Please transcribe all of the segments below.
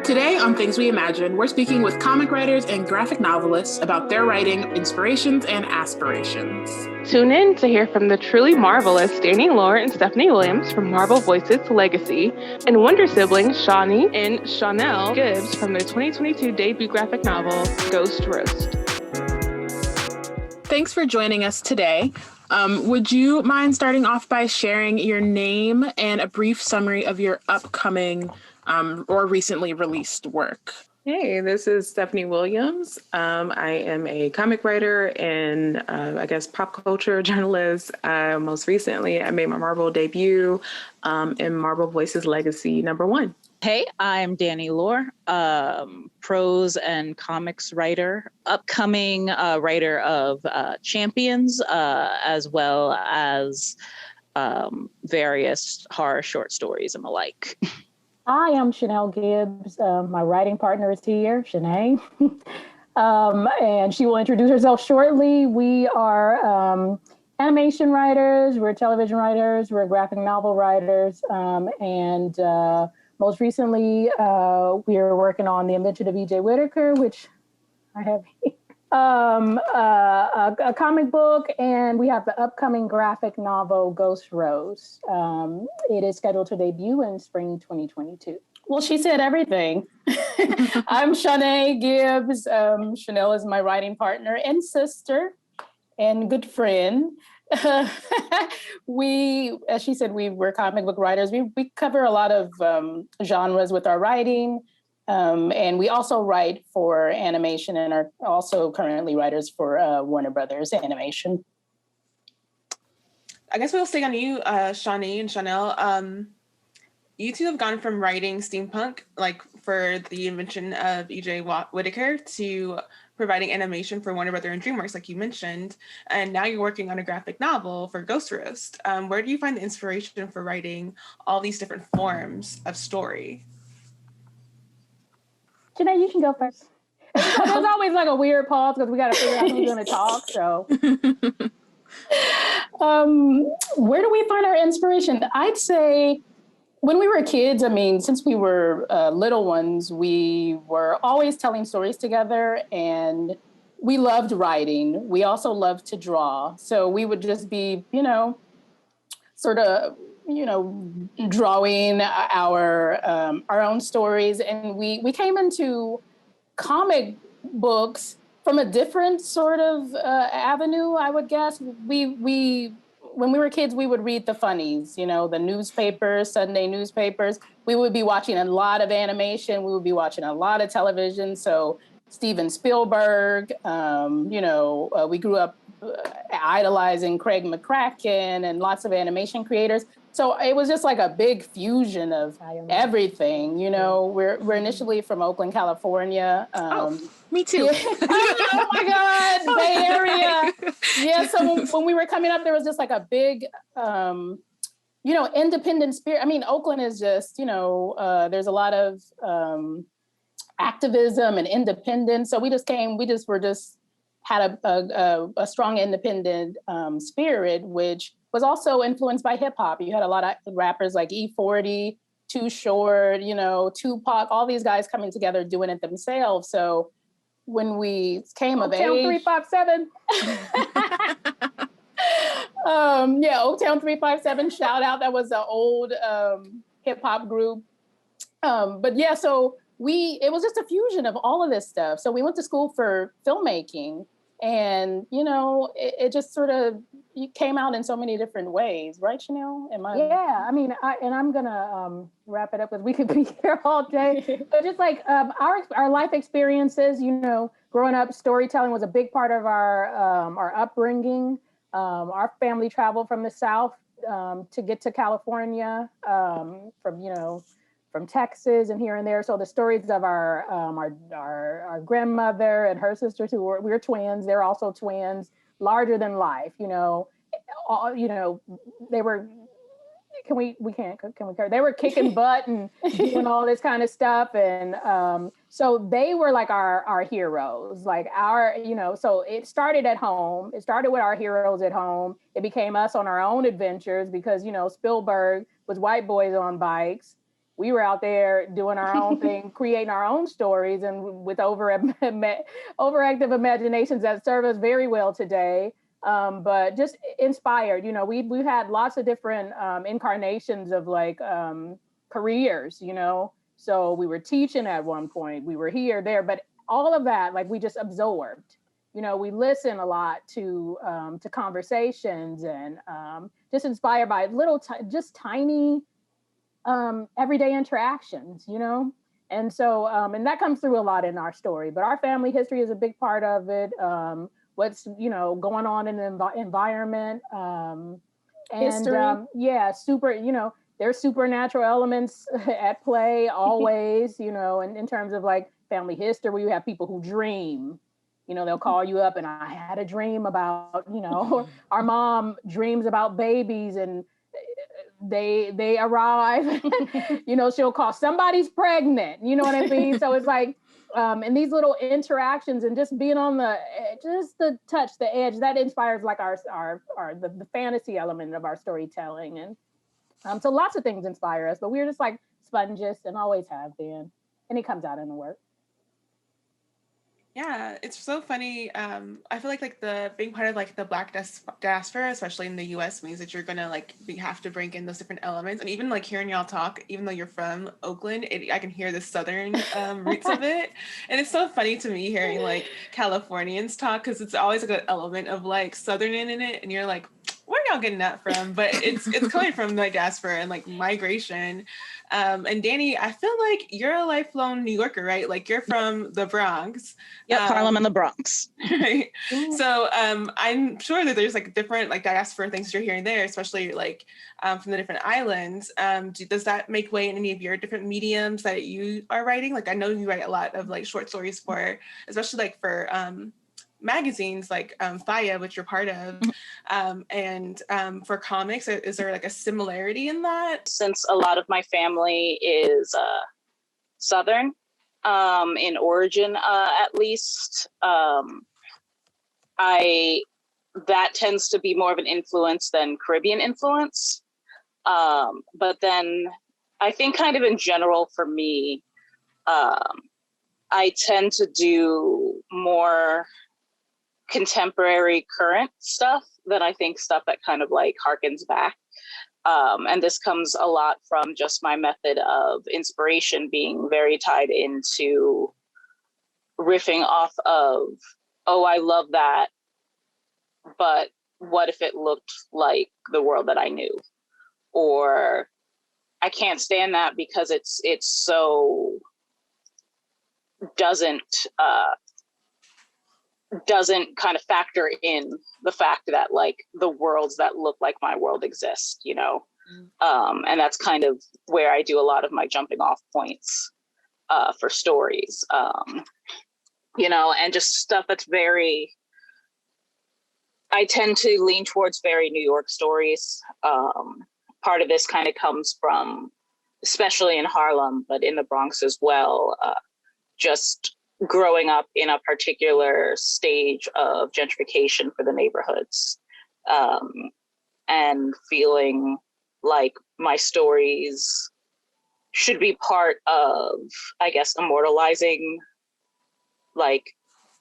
Today on Things We Imagine, we're speaking with comic writers and graphic novelists about their writing inspirations and aspirations. Tune in to hear from the truly marvelous Danny Lore and Stephanie Williams from Marvel Voices Legacy, and Wonder siblings Shawnee and Chanel Gibbs from their 2022 debut graphic novel, Ghost Roast. Thanks for joining us today. Would you mind starting off by sharing your name and a brief summary of your upcoming or recently released work? Hey, this is Stephanie Williams. I am a comic writer and pop culture journalist. Most recently, I made my Marvel debut in Marvel Voices Legacy #1. Hey, I'm Danny Lore, prose and comics writer, upcoming writer of Champions, as well as various horror short stories and the like. Hi, I'm Chanel Gibbs. My writing partner is here, Shanae, and she will introduce herself shortly. We are animation writers, we're television writers, we're graphic novel writers, and most recently, we are working on The Invention of E.J. Whitaker, which I have a comic book, and we have the upcoming graphic novel, Ghost Roast. It is scheduled to debut in spring 2022. Well, she said everything. I'm Shanae Gibbs. Chanel is my writing partner and sister and good friend. As she said, we're comic book writers. We cover a lot of genres with our writing. And we also write for animation and are also currently writers for Warner Brothers Animation. I guess we'll stay on you, Shawnee and Chanel. You two have gone from writing steampunk, like for The Invention of E.J. Whitaker, to providing animation for Warner Brothers and DreamWorks, like you mentioned, and now you're working on a graphic novel for Ghost Roast. Where do you find the inspiration for writing all these different forms of story? Janae, you can go first. There's always like a weird pause because we got to figure out who's going to talk. So, where do we find our inspiration? I'd say when we were kids, since we were little ones, we were always telling stories together, and we loved writing. We also loved to draw. So we would just be, drawing our own stories. And we came into comic books from a different sort of avenue, I would guess. When we were kids, we would read the funnies, the newspapers, Sunday newspapers. We would be watching a lot of animation. We would be watching a lot of television. So Steven Spielberg, we grew up idolizing Craig McCracken and lots of animation creators. So it was just like a big fusion of everything. We're initially from Oakland, California. Me too. Oh my God, Bay Area. Yeah, so when we were coming up, there was just like a big, independent spirit. Oakland is just, there's a lot of activism and independence. So we had a strong independent spirit, which was also influenced by hip hop. You had a lot of rappers like E40, Too Short, Tupac, all these guys coming together doing it themselves. So when we came of age, 357. Oaktown 357, shout out. That was an old hip hop group. So it was just a fusion of all of this stuff. So we went to school for filmmaking, and it just sort of came out in so many different ways, right, Chanel? Yeah, I'm gonna wrap it up because we could be here all day. But just like our life experiences, growing up, storytelling was a big part of our upbringing. Our family traveled from the South to get to California, from Texas and here and there. So the stories of our grandmother and her sisters we're twins. They're also twins, larger than life. They were. They were kicking butt and doing all this kind of stuff, and so they were like our heroes, like So it started at home. It started with our heroes at home. It became us on our own adventures because Spielberg was white boys on bikes. we were out there doing our own thing, creating our own stories, and with overactive imaginations that serve us very well today. But just inspired, you know, we've had lots of different incarnations of like careers, you know. So we were teaching at one point, we were here, there, but all of that, like we just absorbed. You know, we listen a lot to conversations and just inspired by just tiny everyday interactions, you know? And so, and that comes through a lot in our story, but our family history is a big part of it. What's, you know, going on in the environment. Yeah, super, you know, there's supernatural elements at play always, you know, and in terms of like family history, where you have people who dream, you know, they'll call you up and I had a dream about, you know, our mom dreams about babies and they arrive, you know, she'll call somebody's pregnant, you know what I mean? So it's like, and these little interactions and just being on the touch, the edge, that inspires like the fantasy element of our storytelling. And so lots of things inspire us, but we're just like sponges and always have been, and it comes out in the work. Yeah, it's so funny. I feel like the being part of like the Black diaspora, especially in the U.S., means that you're gonna like have to bring in those different elements. And even like hearing y'all talk, even though you're from Oakland, I can hear the Southern roots of it. And it's so funny to me hearing like Californians talk, because it's always like an element of like Southern in it, and you're like, where y'all getting that from? But it's coming from the diaspora and like migration. And Danny, I feel like you're a lifelong New Yorker, right? Like you're from the Bronx. Yep, Harlem and the Bronx. Right. So I'm sure that there's like different like diaspora things you're hearing there, especially like from the different islands. Does that make way in any of your different mediums that you are writing? Like I know you write a lot of like short stories for, especially like for magazines like Faya, which you're part of, and for comics, is there like a similarity in that? Since a lot of my family is Southern in origin, at least, that tends to be more of an influence than Caribbean influence. But then I think kind of in general for me, I tend to do more contemporary current stuff than I think stuff that kind of like harkens back. And this comes a lot from just my method of inspiration being very tied into riffing off of, oh, I love that, but what if it looked like the world that I knew? Or I can't stand that because it's so doesn't kind of factor in the fact that like the worlds that look like my world exist, you know? And that's kind of where I do a lot of my jumping off points for stories, you know, and just stuff that's I tend to lean towards very New York stories. Part of this kind of comes from, especially in Harlem, but in the Bronx as well, just growing up in a particular stage of gentrification for the neighborhoods, and feeling like my stories should be part of, I guess, immortalizing like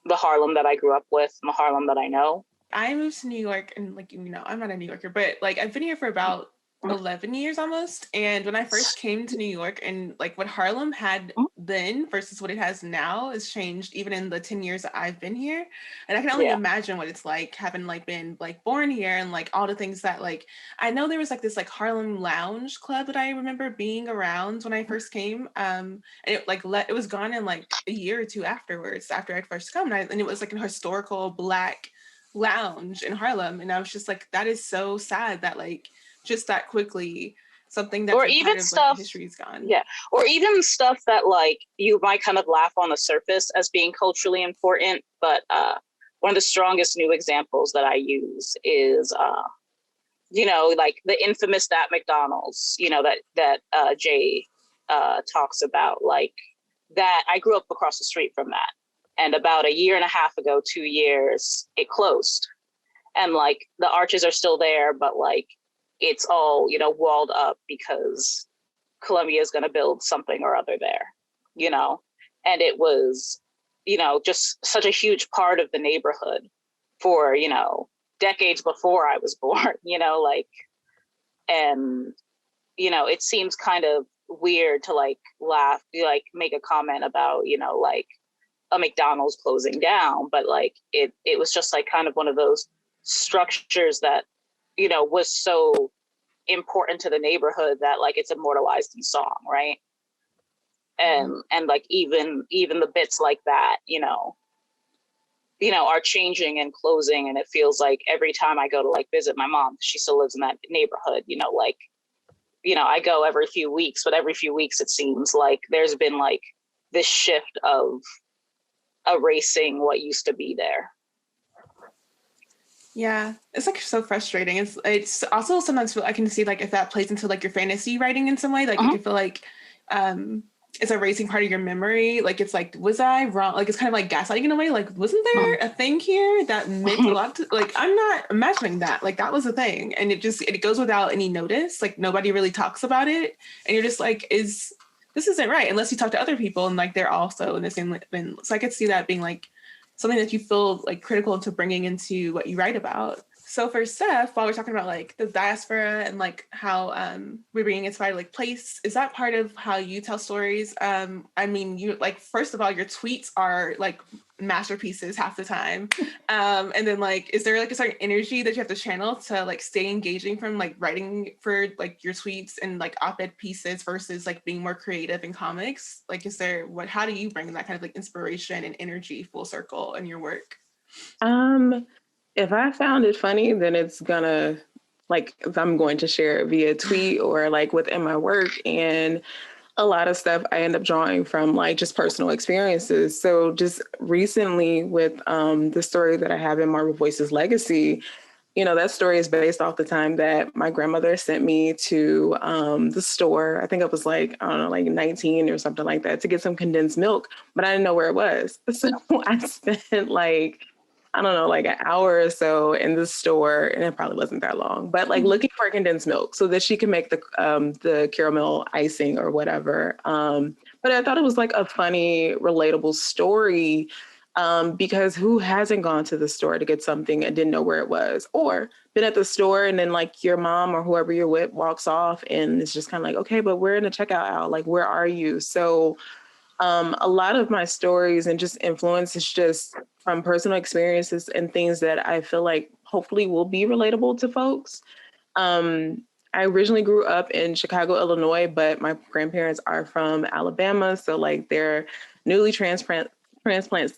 the Harlem that I grew up with, the Harlem that I know. I moved to New York, and like, you know, I'm not a New Yorker, but like I've been here for about 11 years almost. And when I first came to New York, and like what Harlem had then versus what it has now has changed even in the 10 years that I've been here. And I can only imagine what it's like having like been like born here, and like all the things that like, I know there was like this like Harlem Lounge Club that I remember being around when I first came. And it like it was gone in like a year or two afterwards, after I'd first come. And it was like a historical Black lounge in Harlem. And I was just like, that is so sad that like just that quickly something that's or even stuff like, history is gone. Yeah, or even stuff that like you might kind of laugh on the surface as being culturally important, but one of the strongest new examples that I use is you know, like the infamous That McDonald's, you know, that Jay talks about, like that. I grew up across the street from that, and about a year and a half ago, 2 years, it closed, and like the arches are still there, but like it's all, you know, walled up because Columbia is going to build something or other there, you know? And it was, you know, just such a huge part of the neighborhood for, you know, decades before I was born, you know, like, and, you know, it seems kind of weird to like laugh, like make a comment about, you know, like a McDonald's closing down, but like it was just like kind of one of those structures that, you know, was so important to the neighborhood that like it's immortalized in song, right? And like even the bits like that, you know, are changing and closing, and it feels like every time I go to like visit my mom, she still lives in that neighborhood, you know, like, you know, I go every few weeks, but every few weeks it seems like there's been like this shift of erasing what used to be there. Yeah, it's like so frustrating. It's also sometimes I can see like if that plays into like your fantasy writing in some way, like you can feel like it's erasing part of your memory. Like it's like, was I wrong? Like it's kind of like gaslighting in a way. Like, wasn't there a thing here that meant a lot to, like, I'm not imagining that. Like that was a thing, and it goes without any notice. Like nobody really talks about it, and you're just like, this isn't right unless you talk to other people and like they're also in the same. So I could see that being like something that you feel like critical into bringing into what you write about. So for Steph, while we're talking about like the diaspora and like how we're being inspired like place, is that part of how you tell stories? I mean, you like, first of all, your tweets are like masterpieces half the time. And then like, is there like a certain energy that you have to channel to like stay engaging from like writing for like your tweets and like op-ed pieces versus like being more creative in comics? Like, how do you bring that kind of like inspiration and energy full circle in your work? If I found it funny, then it's gonna, like, if I'm going to share it via tweet or like within my work. And a lot of stuff I end up drawing from like just personal experiences. So just recently with the story that I have in Marvel Voices Legacy, you know, that story is based off the time that my grandmother sent me to the store. I think it was like, I don't know, like 19 or something like that, to get some condensed milk, but I didn't know where it was. So I spent like, I don't know, like an hour or so in the store, and it probably wasn't that long, but like looking for condensed milk so that she could make the caramel icing or whatever. But I thought it was like a funny, relatable story, because who hasn't gone to the store to get something and didn't know where it was, or been at the store and then like your mom or whoever you're with walks off and it's just kind of like, okay, but we're in the checkout aisle, like where are you? So a lot of my stories and just influence is just from personal experiences and things that I feel like hopefully will be relatable to folks. I originally grew up in Chicago, Illinois, but my grandparents are from Alabama. So like they're newly transplants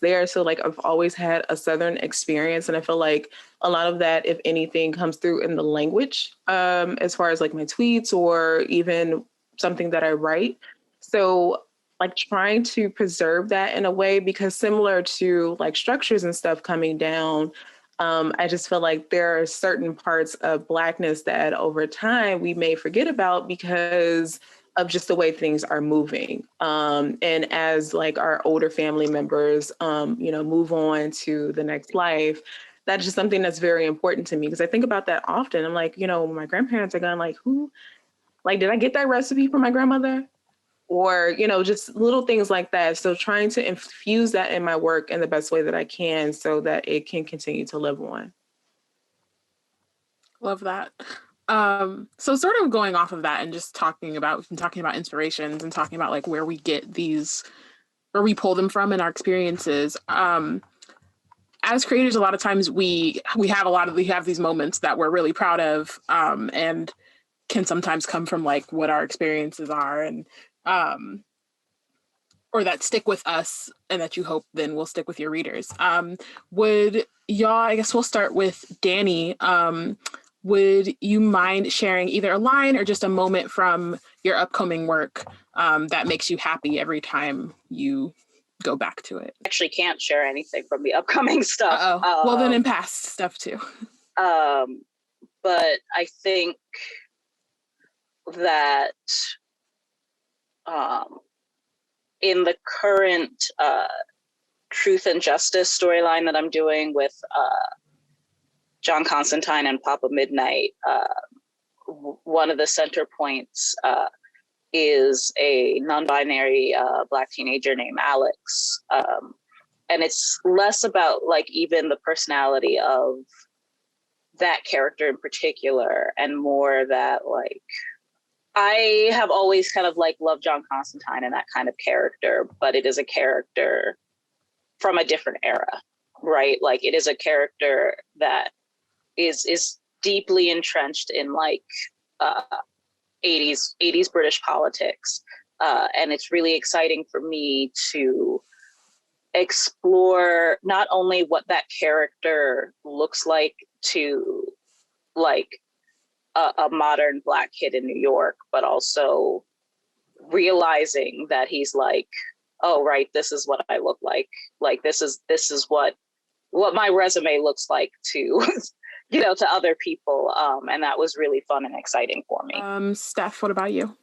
there. So like I've always had a Southern experience. And I feel like a lot of that, if anything, comes through in the language, as far as like my tweets or even something that I write. So like trying to preserve that in a way, because similar to like structures and stuff coming down, I just feel like there are certain parts of Blackness that over time we may forget about because of just the way things are moving. And as like our older family members, you know, move on to the next life, that's just something that's very important to me, because I think about that often. I'm like, you know, my grandparents are going like, did I get that recipe from my grandmother? Or, you know, just little things like that. So trying to infuse that in my work in the best way that I can so that it can continue to live on. Love that. So sort of going off of that and just talking about inspirations and talking about like where we get these, where we pull them from in our experiences. As creators, a lot of times we have these moments that we're really proud of, and can sometimes come from like what our experiences are, and or that stick with us and that you hope then will stick with your readers. Would y'all, I guess we'll start with Danny. Would you mind sharing either a line or just a moment from your upcoming work that makes you happy every time you go back to it? Actually can't share anything from the upcoming stuff. Well, then in past stuff too. But I think that in the current Truth and Justice storyline that I'm doing with John Constantine and Papa Midnight, one of the center points is a non-binary Black teenager named Alex. And it's less about like even the personality of that character in particular, and more that like I have always kind of like loved John Constantine and that kind of character, but it is a character from a different era, right? Like it is a character that is deeply entrenched in like 80s British politics. And it's really exciting for me to explore not only what that character looks like to like a modern Black kid in New York, but also realizing that he's like, oh, right, this is what I look like. Like this is what my resume looks like to to other people. And that was really fun and exciting for me. Steph, what about you?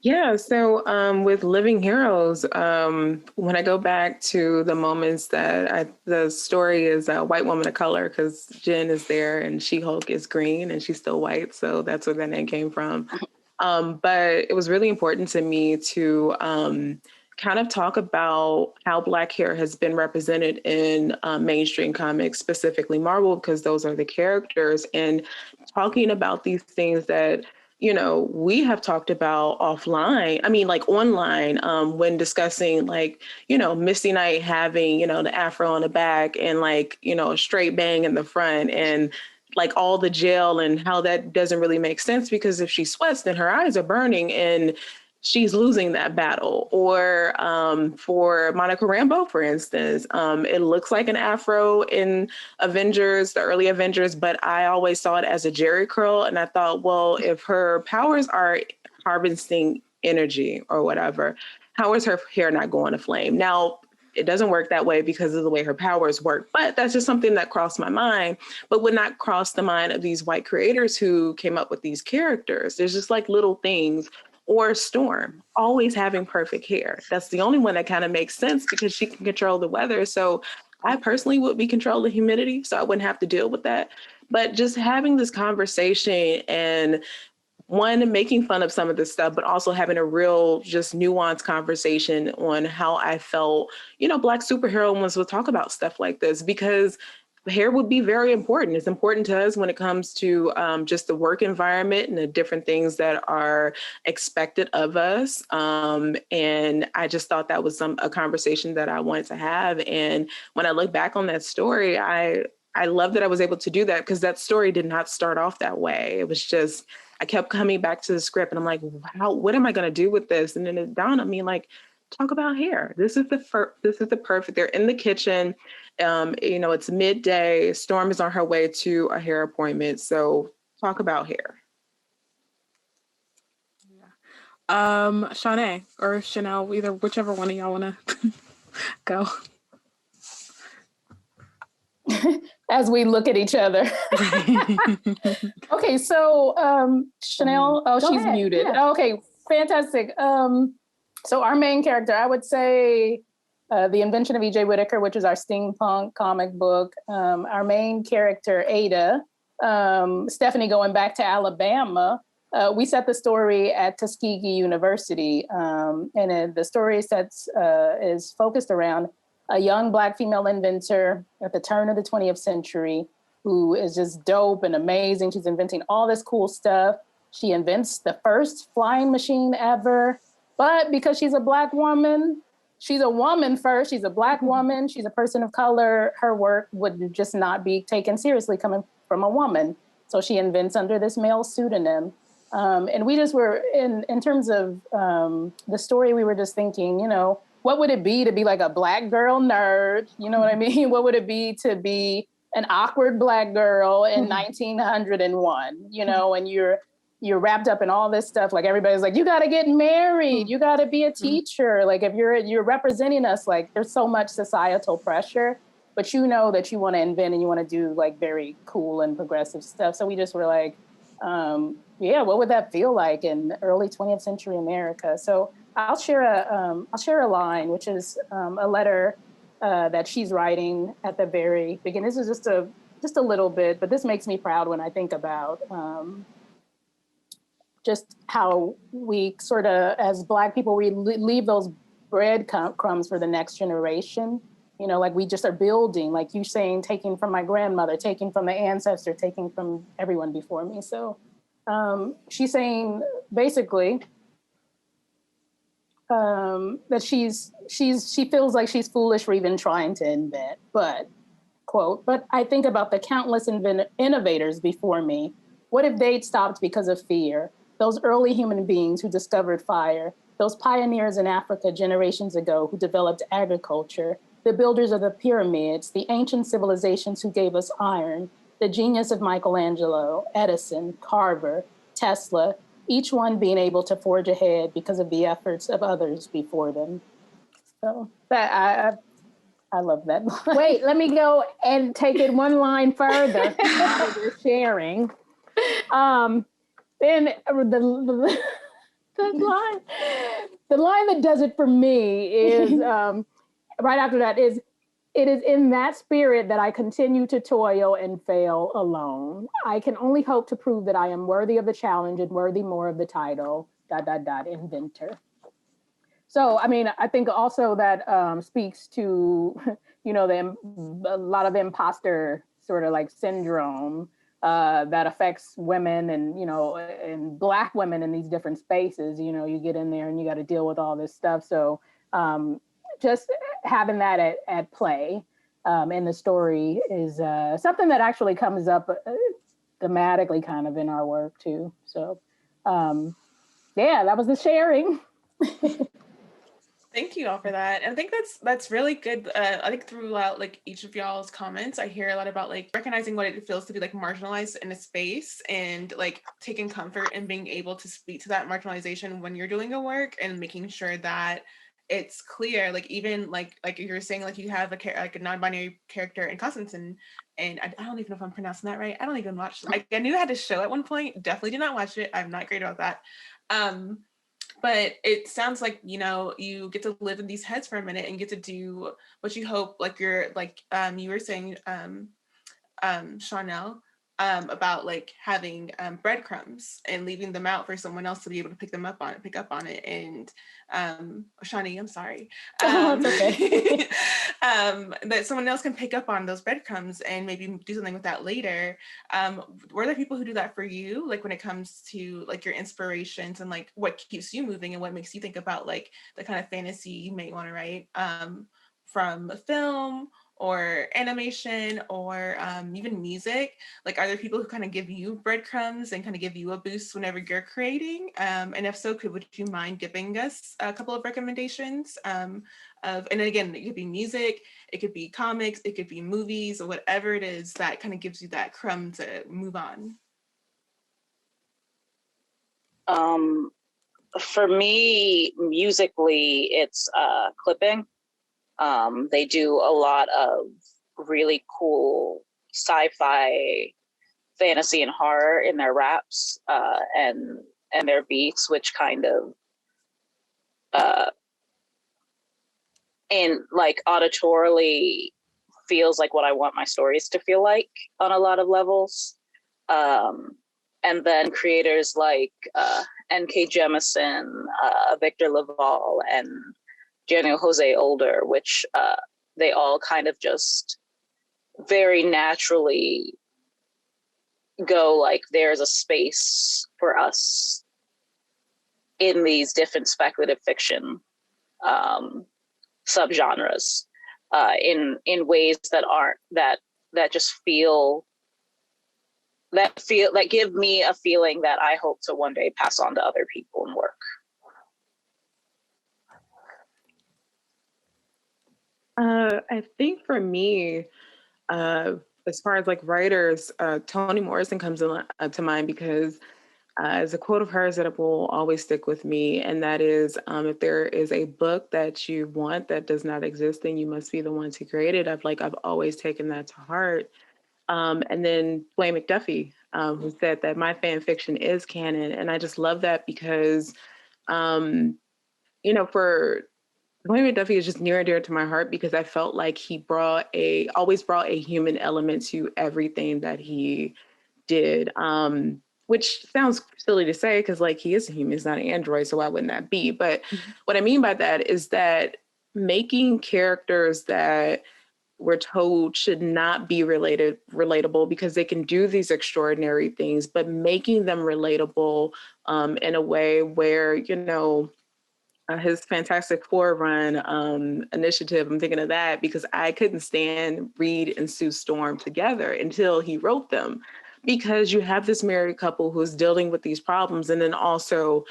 Yeah, so with Living Heroes, when I go back to the moments that the story is a white woman of color, because Jen is there and She-Hulk is green and she's still white, so that's where that name came from. But it was really important to me to kind of talk about how Black hair has been represented in mainstream comics, specifically Marvel, because those are the characters, and talking about these things that we have talked about offline, like online, when discussing like, Misty Knight having, the afro on the back and like, a straight bang in the front, and like all the gel, and how that doesn't really make sense, because if she sweats, then her eyes are burning and she's losing that battle. Or for Monica Rambeau, for instance, it looks like an afro in Avengers, the early Avengers, but I always saw it as a Jerry curl. And I thought, well, if her powers are harvesting energy or whatever, how is her hair not going to flame? Now, it doesn't work that way because of the way her powers work, but that's just something that crossed my mind, but would not cross the mind of these white creators who came up with these characters. There's just like little things. Or Storm, always having perfect hair. That's the only one that kind of makes sense because she can control the weather. So I personally would be controlling humidity, so I wouldn't have to deal with that. But just having this conversation and one, making fun of some of this stuff, but also having a real just nuanced conversation on how I felt, Black superheroines would talk about stuff like this, because hair would be very important. It's important to us when it comes to just the work environment and the different things that are expected of us. And I just thought that was a conversation that I wanted to have. And when I look back on that story, I love that I was able to do that, because that story did not start off that way. It was just, I kept coming back to the script and I'm like, wow, what am I going to do with this? And then it dawned on me, like, talk about hair. This is the perfect, they're in the kitchen. It's midday. Storm is on her way to a hair appointment. So talk about hair. Shanae or Chanel, whichever one of y'all want to go. As we look at each other. Okay, so Chanel, she's ahead. muted. Yeah. Okay, fantastic. So our main character, I would say The Invention of E.J. Whitaker, which is our steampunk comic book. Our main character, Ada, Stephanie, going back to Alabama, we set the story at Tuskegee University. And the story is focused around a young Black female inventor at the turn of the 20th century who is just dope and amazing. She's inventing all this cool stuff. She invents the first flying machine ever. But because she's a Black woman, she's a woman first, she's a Black woman, she's a person of color, her work would just not be taken seriously coming from a woman. So she invents under this male pseudonym. And we just were, in terms of the story, we were just thinking, what would it be to be like a Black girl nerd? You know what I mean? What would it be to be an awkward Black girl in 1901, and you're wrapped up in all this stuff. Like everybody's like, you got to get married. You got to be a teacher. Like if you're representing us, like there's so much societal pressure, but that you want to invent and you want to do like very cool and progressive stuff. So we just were like, what would that feel like in early 20th century America? So I'll share a line, which is a letter that she's writing at the very beginning. This is just a little bit, but this makes me proud when I think about just how we sort of, as Black people, we leave those breadcrumbs for the next generation. You know, like we just are building, like you saying, taking from my grandmother, taking from the ancestor, taking from everyone before me. So she's saying basically that she feels like she's foolish for even trying to invent, but quote, but I think about the countless innovators before me. What if they'd stopped because of fear? Those early human beings who discovered fire, those pioneers in Africa generations ago who developed agriculture, the builders of the pyramids, the ancient civilizations who gave us iron, the genius of Michelangelo, Edison, Carver, Tesla, each one being able to forge ahead because of the efforts of others before them. So that I love that line. Wait, let me go and take it one line further. You're sharing. Then the line that does it for me is right after that is, it is in that spirit that I continue to toil and fail alone. I can only hope to prove that I am worthy of the challenge and worthy more of the title, ... inventor. So, I mean, I think also that speaks to, you know, a lot of imposter sort of like syndrome that affects women and, you know, and Black women in these different spaces. You know, you get in there and you got to deal with all this stuff. So just having that at play in the story is something that actually comes up thematically kind of in our work too. So yeah, that was the sharing. Thank you all for that. And I think that's really good. I think throughout like each of y'all's comments, I hear a lot about like recognizing what it feels to be like marginalized in a space and like taking comfort in being able to speak to that marginalization when you're doing a work and making sure that it's clear. Like even like you were saying, like you have a non-binary character in Constantine, and I don't even know if I'm pronouncing that right. I don't even watch. Like I knew I had a show at one point. Definitely did not watch it. I'm not great about that. But it sounds like, you know, you get to live in these heads for a minute and get to do what you hope, like you're like, you were saying, Chanel, about like having breadcrumbs and leaving them out for someone else to be able to pick up on it. And Shawnee, I'm sorry. It's okay. That someone else can pick up on those breadcrumbs and maybe do something with that later. Were there people who do that for you? Like when it comes to like your inspirations and like what keeps you moving and what makes you think about like the kind of fantasy you may want to write from a film or animation or even music? Like, are there people who kind of give you breadcrumbs and kind of give you a boost whenever you're creating? And if so, would you mind giving us a couple of recommendations and again, it could be music, it could be comics, it could be movies, or whatever it is that kind of gives you that crumb to move on. For me, musically, it's clipping. They do a lot of really cool sci-fi, fantasy, and horror in their raps and their beats, which kind of and like auditorily feels like what I want my stories to feel like on a lot of levels. And then creators like N.K. Jemisin, Victor Laval, and Daniel Jose Older, which they all kind of just very naturally go like, there's a space for us in these different speculative fiction subgenres in ways that aren't that just feel that give me a feeling that I hope to one day pass on to other people and work. I think for me, as far as like writers, Toni Morrison comes to mind because there's a quote of hers that will always stick with me, and that is, if there is a book that you want that does not exist, then you must be the one to create it. I've always taken that to heart. And then Blaine McDuffie, who said that my fan fiction is canon, and I just love that because, you know, for Blaine McDuffie is just near and dear to my heart because I felt like he always brought a human element to everything that he did. which sounds silly to say because like he is a human, he's not an android, so why wouldn't that be? But what I mean by that is that making characters that we're told should not be relatable because they can do these extraordinary things, but making them relatable in a way where, you know, his Fantastic Four run initiative, I'm thinking of that because I couldn't stand Reed and Sue Storm together until he wrote them, because you have this married couple who's dealing with these problems and then also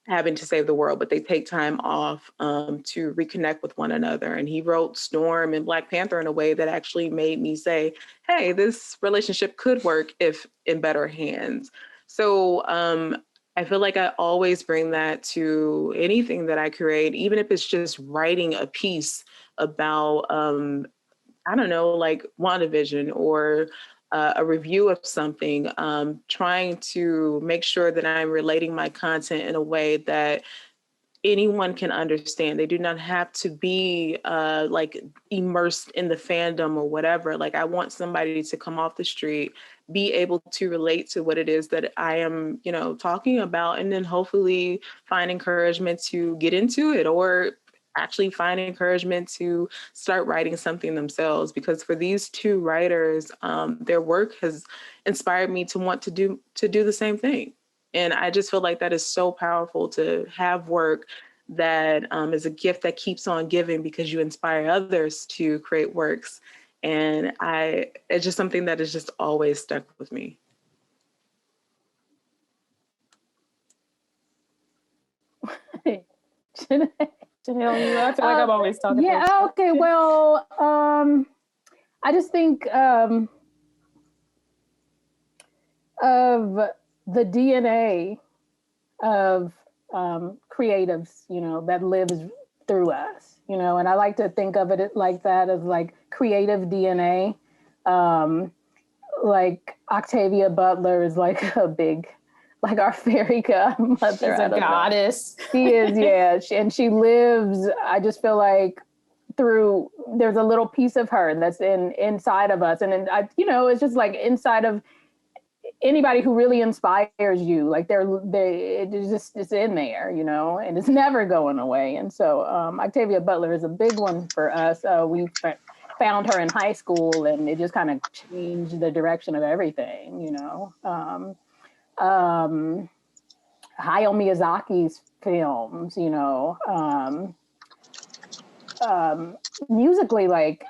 having to save the world, but they take time off to reconnect with one another. And he wrote Storm and Black Panther in a way that actually made me say, hey, this relationship could work if in better hands. So I feel like I always bring that to anything that I create, even if it's just writing a piece about, I don't know, like WandaVision or a review of something, trying to make sure that I'm relating my content in a way that anyone can understand. They do not have to be like immersed in the fandom or whatever. Like I want somebody to come off the street, be able to relate to what it is that I am, you know, talking about, and then hopefully find encouragement to get into it or actually find encouragement to start writing something themselves. Because for these two writers, their work has inspired me to want to do the same thing. And I just feel like that is so powerful, to have work that is a gift that keeps on giving because you inspire others to create works. And it's just something that has just always stuck with me. Janelle, I feel like I'm always talking. Yeah, okay, well, I just think of the DNA of creatives, you know, that lives through us, you know, and I like to think of it like that, as like creative DNA. Like Octavia Butler is like a big, like our fairy godmother. She's a goddess. She is, yeah. And she lives, I just feel like there's a little piece of her that's inside of us. And you know, it's just like inside of anybody who really inspires you, like it's in there, you know, and it's never going away. And so Octavia Butler is a big one for us. We found her in high school, and it just kind of changed the direction of everything, you know. Hayao Miyazaki's films, you know, musically, like,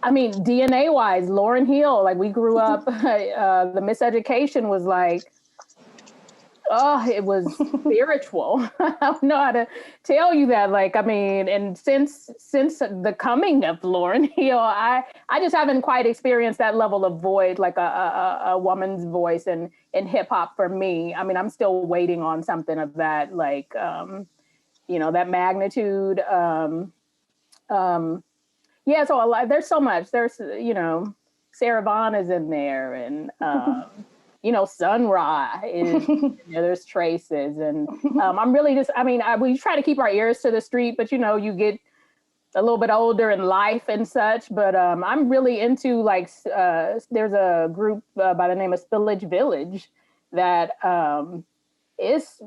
I mean, DNA wise, Lauryn Hill, like we grew up, the Miseducation was like, oh, it was spiritual. I don't know how to tell you that. Like, I mean, and since the coming of Lauryn Hill, I just haven't quite experienced that level of void, like a woman's voice in hip hop for me. I mean, I'm still waiting on something of that, like, you know, that magnitude. Yeah, so there's so much. There's, you know, Sarah Vaughan is in there, and you know, Sun Ra is, you know, there's Traces, and I'm really just, I mean, we try to keep our ears to the street, but you know, you get a little bit older in life and such. But I'm really into, like, there's a group by the name of Spillage Village that is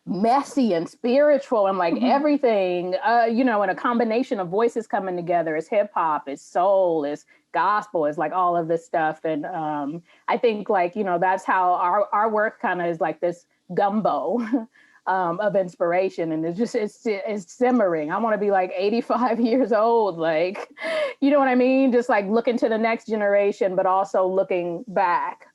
messy and spiritual and like everything, you know, and a combination of voices coming together. It's hip hop, it's soul, it's gospel, it's like all of this stuff. And I think, like, you know, that's how our work kind of is, like this gumbo of inspiration. And it's simmering. I want to be like 85 years old, like, you know what I mean? Just like looking to the next generation, but also looking back.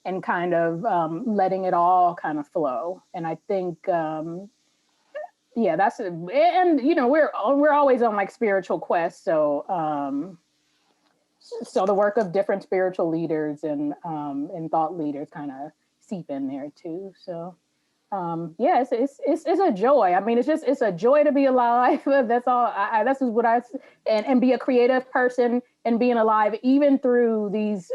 And kind of letting it all kind of flow. And I think, yeah, that's it. And, you know, we're always on like spiritual quests. So, so the work of different spiritual leaders and thought leaders kind of seep in there too. So, yeah, it's a joy. I mean, it's a joy to be alive. That's all. That's what and be a creative person and being alive, even through these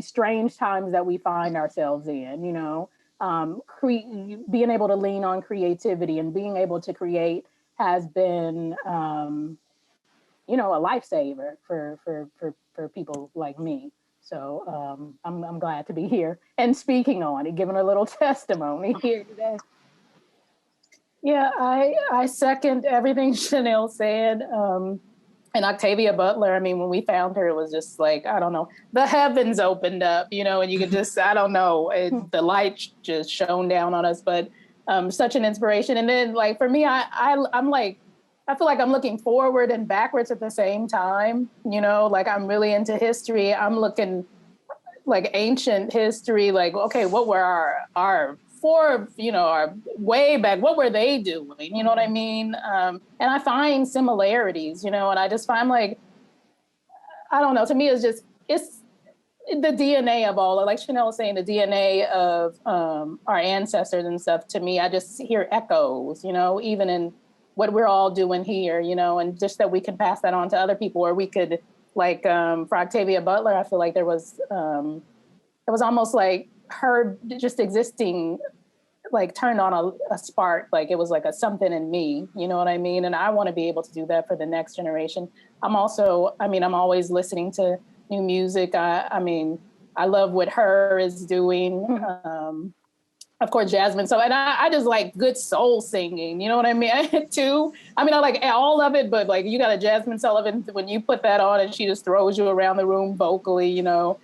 strange times that we find ourselves in. You know, being able to lean on creativity and being able to create has been, you know, a lifesaver for people like me. So I'm glad to be here and speaking on it, giving a little testimony here today. Yeah, I second everything Chanel said. And Octavia Butler, I mean, when we found her, it was just like, I don't know, the heavens opened up, you know, and you could just, I don't know, the light just shone down on us, but such an inspiration. And then like, for me, I'm like, I feel like I'm looking forward and backwards at the same time, you know, like I'm really into history. I'm looking like ancient history, like, okay, what were our our way back, what were they doing? You know what I mean? And I find similarities, you know, and I just find like, I don't know, to me, it's the DNA of all, like Chanel was saying, the DNA of our ancestors and stuff. To me, I just hear echoes, you know, even in what we're all doing here, you know, and just that we can pass that on to other people, or we could, like for Octavia Butler, I feel like there was it was almost like her just existing, like turned on a spark, like it was like a something in me, you know what I mean? And I want to be able to do that for the next generation. I'm always listening to new music. I mean, I love what her is doing. Of course, Jasmine. So, and I just like good soul singing, you know what I mean? Too. I mean, I like all of it, but like you got a Jasmine Sullivan, when you put that on and she just throws you around the room vocally, you know.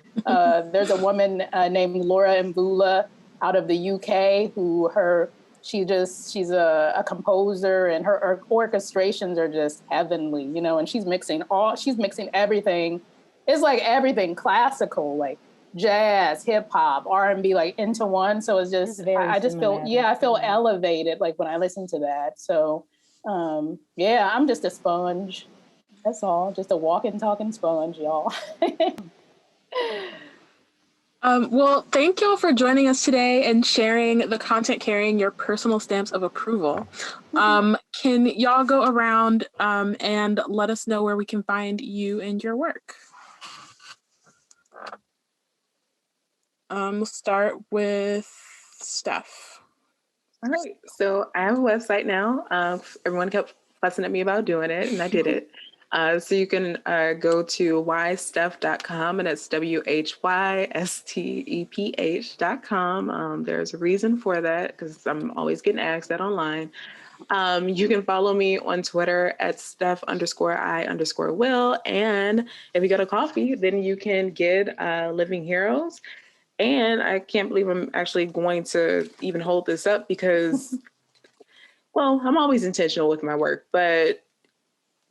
There's a woman named Laura Mvula out of the UK she's a composer, and her orchestrations are just heavenly, you know, and she's mixing everything. It's like everything classical, like jazz, hip hop, R&B, like into one. So it's just, I just feel, I feel elevated like when I listen to that. So yeah, I'm just a sponge. That's all. Just a walking, talking sponge, y'all. Well, thank y'all for joining us today and sharing the content carrying your personal stamps of approval. Can y'all go around and let us know where we can find you and your work? We'll start with Steph. All right. So I have a website now. Everyone kept fussing at me about doing it, and I did it. So you can go to whysteph.com, and it's WHYSTEPH.com. There's a reason for that, because I'm always getting asked that online. You can follow me on Twitter at Steph_I_Will. And if you got a coffee, then you can get Living Heroes. And I can't believe I'm actually going to even hold this up because, well, I'm always intentional with my work, but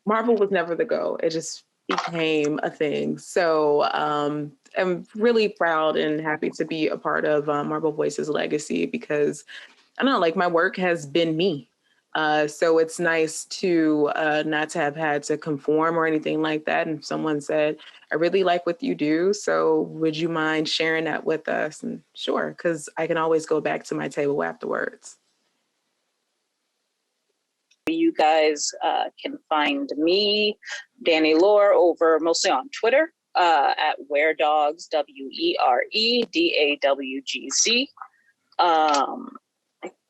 Marvel was never the goal. It just became a thing. So I'm really proud and happy to be a part of Marvel Voices legacy, because I don't know, like my work has been me. So it's nice to not to have had to conform or anything like that. And someone said, I really like what you do, so would you mind sharing that with us? And sure, because I can always go back to my table afterwards. You guys can find me, Danny Lore, over mostly on Twitter at WereDawgz, WEREDAWGZ.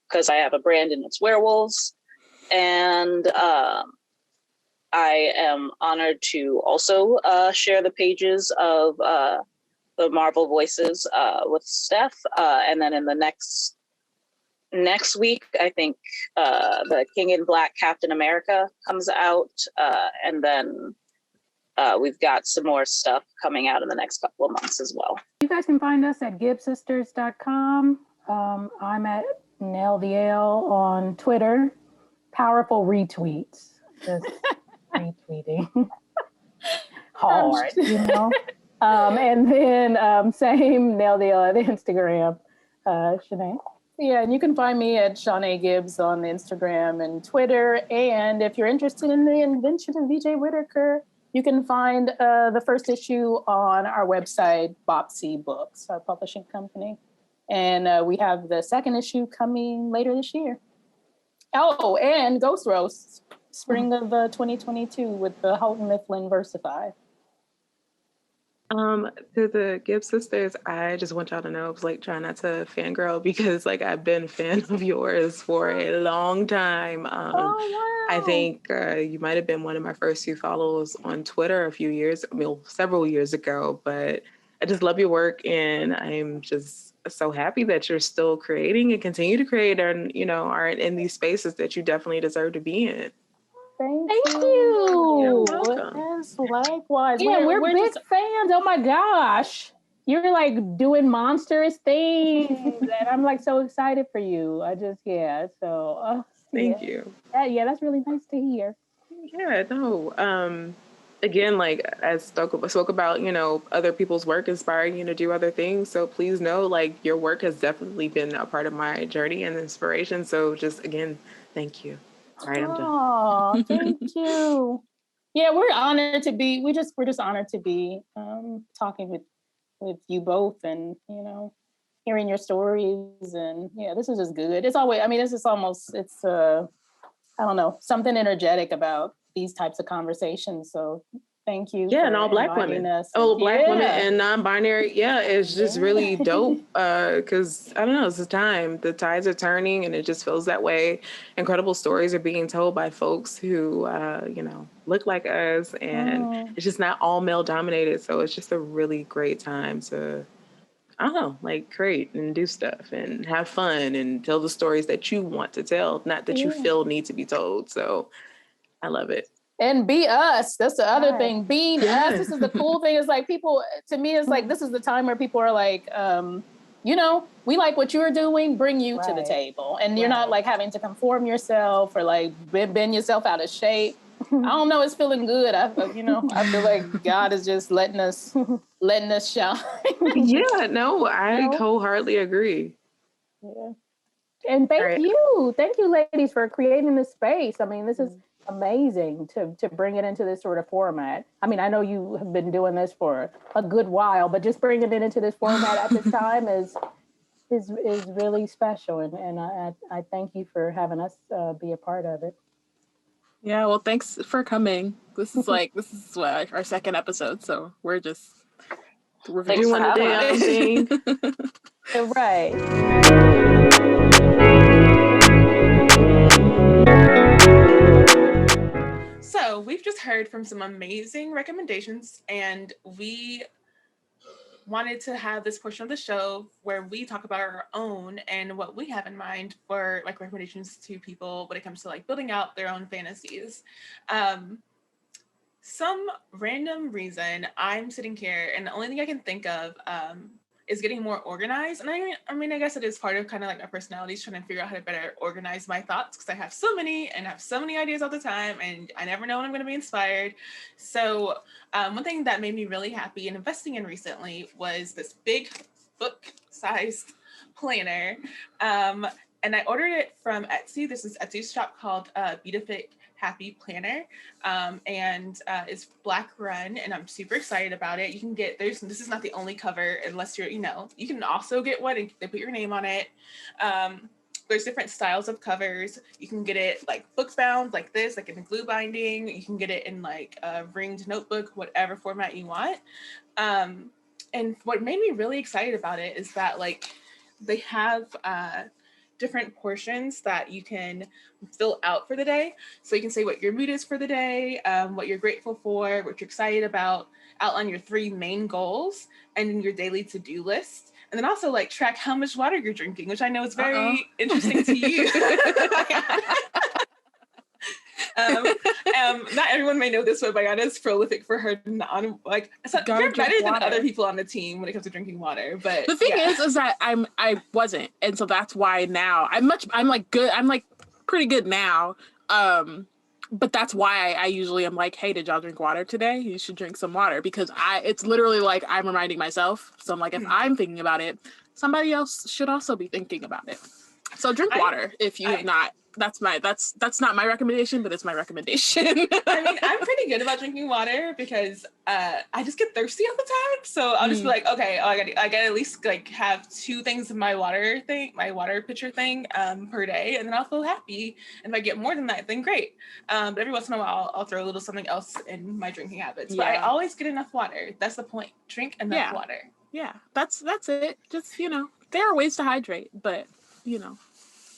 Because I have a brand and it's werewolves. And I am honored to also share the pages of the Marvel Voices with Steph. And then in the next week, I think the King in Black Captain America comes out. And then we've got some more stuff coming out in the next couple of months as well. You guys can find us at GibbsSisters.com. I'm at NellVL on Twitter. Powerful retweets. Just retweeting hard, you know. And then same NellVL at Instagram. Shanae? Yeah, and you can find me at Shanae Gibbs on Instagram and Twitter. And if you're interested in the invention of VJ Whitaker, you can find the first issue on our website, Bopsy Books, our publishing company. And we have the second issue coming later this year. Oh, and Ghost Roast, spring of 2022 with the Houghton Mifflin Versify. To the Gibbs sisters, I just want y'all to know I was like trying not to fangirl, because like I've been a fan of yours for a long time. Oh, wow. I think you might have been one of my first few follows on Twitter several years ago, but I just love your work, and I'm just so happy that you're still creating and continue to create, and are in these spaces that you definitely deserve to be in. Thank You're you. welcome. Yes, likewise. Yeah, we're we're big just fans. Oh my gosh. You're like doing monstrous things. And I'm like so excited for you. So Thank you. Yeah, that's really nice to hear. Yeah, no. Again, like I spoke about, other people's work inspiring you to do other things. So please know, like, your work has definitely been a part of my journey and inspiration. So just again, thank you. All right, I'm done. Oh, thank you. Yeah, we're honored to be. We're just honored to be talking with you both, and hearing your stories, and yeah, this is just good. It's always. I mean, this is almost. It's I don't know, something energetic about these types of conversations. So thank you. Yeah, for and all Black inviting women. us. Black women Yeah. and non-binary. Yeah, it's just really dope. Because I don't know, it's the time. The tides are turning, and it just feels that way. Incredible stories are being told by folks who, look like us, and it's just not all male dominated. So it's just a really great time to, I don't know, like, create and do stuff and have fun and tell the stories that you want to tell, not that you feel need to be told. So I love it. And be us. That's the other thing. Being Yeah. us. This is the cool thing. It's like people, to me, it's like this is the time where people are like, we like what you're doing, bring you to the table. And you're not like having to conform yourself or like bend yourself out of shape. I don't know, it's feeling good. I feel like God is just letting us shine. Yeah, no, I wholeheartedly agree. Yeah. And thank you, ladies, for creating this space. I mean, this is amazing to bring it into this sort of format. I mean, I know you have been doing this for a good while, but just bringing it into this format at this time is really special, and I thank you for having us be a part of it. Yeah, well, thanks for coming. This is what, our second episode, so we're Thanks for having us. Right. So we've just heard from some amazing recommendations, and we wanted to have this portion of the show where we talk about our own and what we have in mind for like recommendations to people when it comes to like building out their own fantasies. Some random reason I'm sitting here and the only thing I can think of is getting more organized. And I guess it is part of kind of like my personality, is trying to figure out how to better organize my thoughts, because I have so many ideas all the time, and I never know when I'm going to be inspired. So one thing that made me really happy and investing in recently was this big book-sized planner. And I ordered it from Etsy. This is Etsy's shop called Beautifit Happy Planner, and it's Black run, and I'm super excited about it. You can get this is not the only cover, unless you're you can also get one and they put your name on it. There's different styles of covers. You can get it like book bound, like this, like in a glue binding. You can get it in like a ringed notebook, whatever format you want. And what made me really excited about it is that like they have different portions that you can fill out for the day. So you can say what your mood is for the day, what you're grateful for, what you're excited about, outline your 3 main goals, and your daily to-do list. And then also like track how much water you're drinking, which I know is very interesting to you. Not everyone may know this, but Bayana is prolific for her you're better than other people on the team when it comes to drinking water. But the thing is that I wasn't, and so that's why now I'm good. I'm like pretty good now. But that's why I usually am like, hey, did y'all drink water today? You should drink some water, because it's literally like I'm reminding myself. So I'm like, if I'm thinking about it, somebody else should also be thinking about it. So drink water if you have not. That's not my recommendation, but it's my recommendation. I mean, I'm pretty good about drinking water because I just get thirsty all the time. So I'll just be like, okay, I gotta at least like have 2 things in my water pitcher thing per day, and then I'll feel happy. And if I get more than that, then great. But every once in a while, I'll throw a little something else in my drinking habits. But I always get enough water. That's the point. Drink enough water. Yeah, that's it. Just there are ways to hydrate, but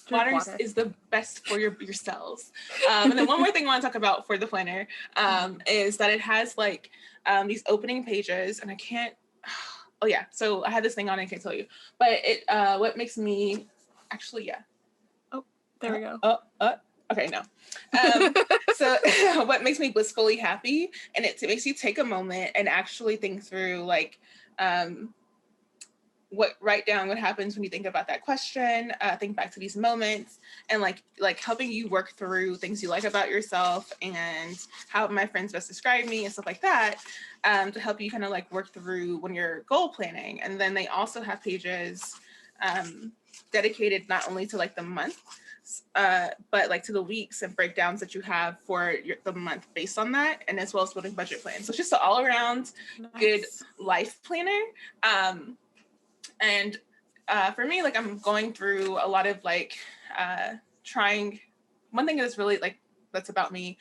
Water is the best for your cells. And then one more thing I want to talk about for the planner is that it has like these opening pages, and I can't oh yeah, so I had this thing on, I can't tell you, but it what makes me actually, yeah. Oh, there we go. Okay, no. So what makes me blissfully happy, and it makes you take a moment and actually think through like write down what happens when you think about that question, think back to these moments, and like helping you work through things you like about yourself and how my friends best describe me and stuff like that, to help you kind of like work through when you're goal planning. And then they also have pages dedicated not only to like the month, but like to the weeks and breakdowns that you have for the month based on that, and as well as building budget plans. So it's just an all around good life planner. And for me, like I'm going through a lot of like trying. One thing that's really like that's about me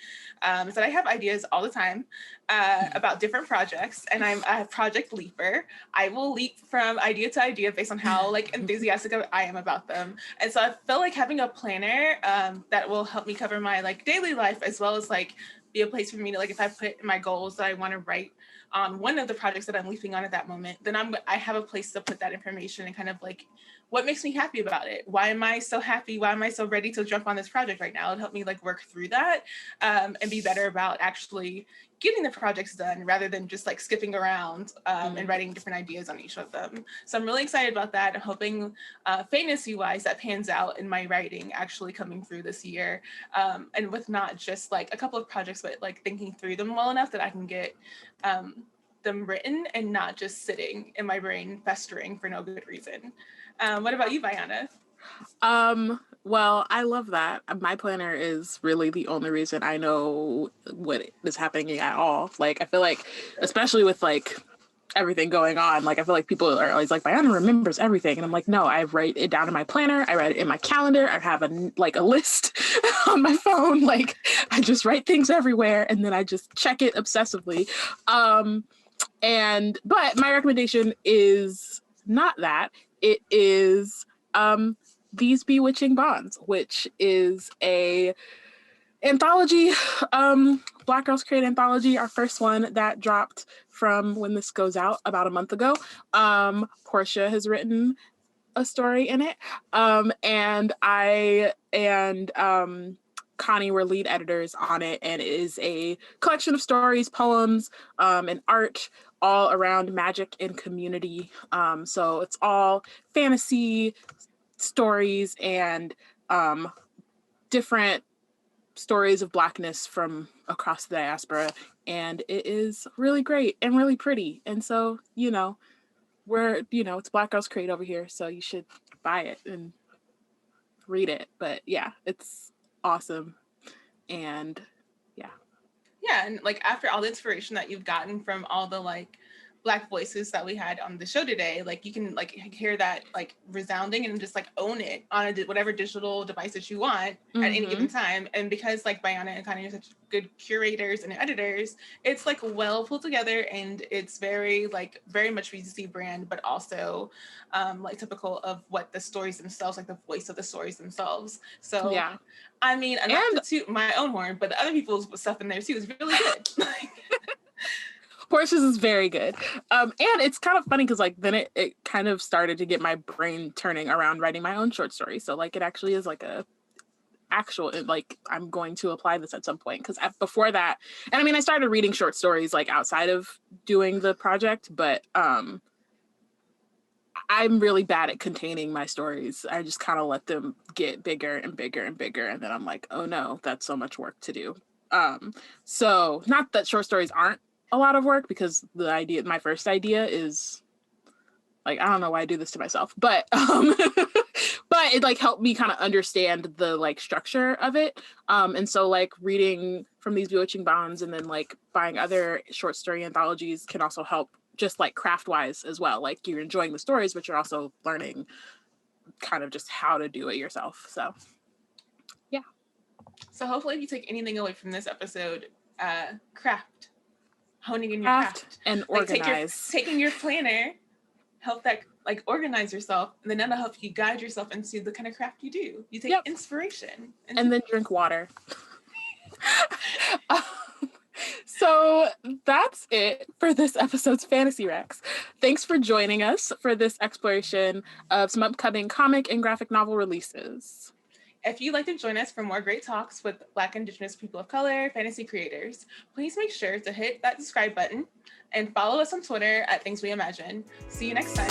is that I have ideas all the time about different projects, and I'm a project leaper. I will leap from idea to idea based on how like enthusiastic I am about them. And so I feel like having a planner that will help me cover my like daily life, as well as like be a place for me to like, if I put my goals that I want to write on one of the projects that I'm leaping on at that moment, then I have a place to put that information and kind of like what makes me happy about it. Why am I so happy? Why am I so ready to jump on this project right now? It'll help me like work through that and be better about actually getting the projects done rather than just like skipping around and writing different ideas on each of them. So I'm really excited about that. I'm hoping fantasy wise that pans out in my writing actually coming through this year, and with not just like a couple of projects, but like thinking through them well enough that I can get them written and not just sitting in my brain festering for no good reason. What about you, Bayana? Well, I love that. My planner is really the only reason I know what is happening at all. Like, I feel like, especially with like everything going on, like I feel like people are always like, Bayana remembers everything, and I'm like, no, I write it down in my planner. I write it in my calendar. I have a list on my phone. Like, I just write things everywhere, and then I just check it obsessively. But my recommendation is not that. It is These Bewitching Bonds, which is a anthology, Black Girls Create anthology, our first one that dropped from when this goes out about a month ago. Portia has written a story in it, and I and Connie were lead editors on it, and it is a collection of stories, poems, and art all around magic and community. So it's all fantasy stories and different stories of Blackness from across the diaspora, and it is really great and really pretty. And so, it's Black Girls Create over here, so you should buy it and read it. But yeah, it's awesome. And yeah, and like after all the inspiration that you've gotten from all the like Black voices that we had on the show today, like you can like hear that like resounding and just like own it on whatever digital device that you want at any given time. And because like Bayana and Connie are such good curators and editors, it's like well pulled together, and it's very much VGC brand, but also like typical of what the stories themselves, like the voice of the stories themselves. So yeah, I mean, not to toot my own horn, but the other people's stuff in there too is really good. Portia's is very good. And it's kind of funny because like then it kind of started to get my brain turning around writing my own short story. So like it actually is like a actual, like I'm going to apply this at some point, because before that, and I mean I started reading short stories like outside of doing the project, but I'm really bad at containing my stories. I just kind of let them get bigger and bigger and bigger, and then I'm like, oh no, that's so much work to do. So not that short stories aren't a lot of work, because my first idea is like, I don't know why I do this to myself, but but it like helped me kind of understand the like structure of it. And so like reading from These Bewitching Bonds and then like buying other short story anthologies can also help just like craft wise as well. Like you're enjoying the stories, but you're also learning kind of just how to do it yourself. So yeah. So hopefully if you take anything away from this episode, craft. Honing in your craft and organize. Taking your planner, help that like organize yourself, and then that'll help you guide yourself into the kind of craft you do. You take inspiration and then drink water. So that's it for this episode's Fantasy Rex. Thanks for joining us for this exploration of some upcoming comic and graphic novel releases. If you'd like to join us for more great talks with Black, Indigenous, people of color, fantasy creators, please make sure to hit that subscribe button and follow us on Twitter at Things We Imagine. See you next time.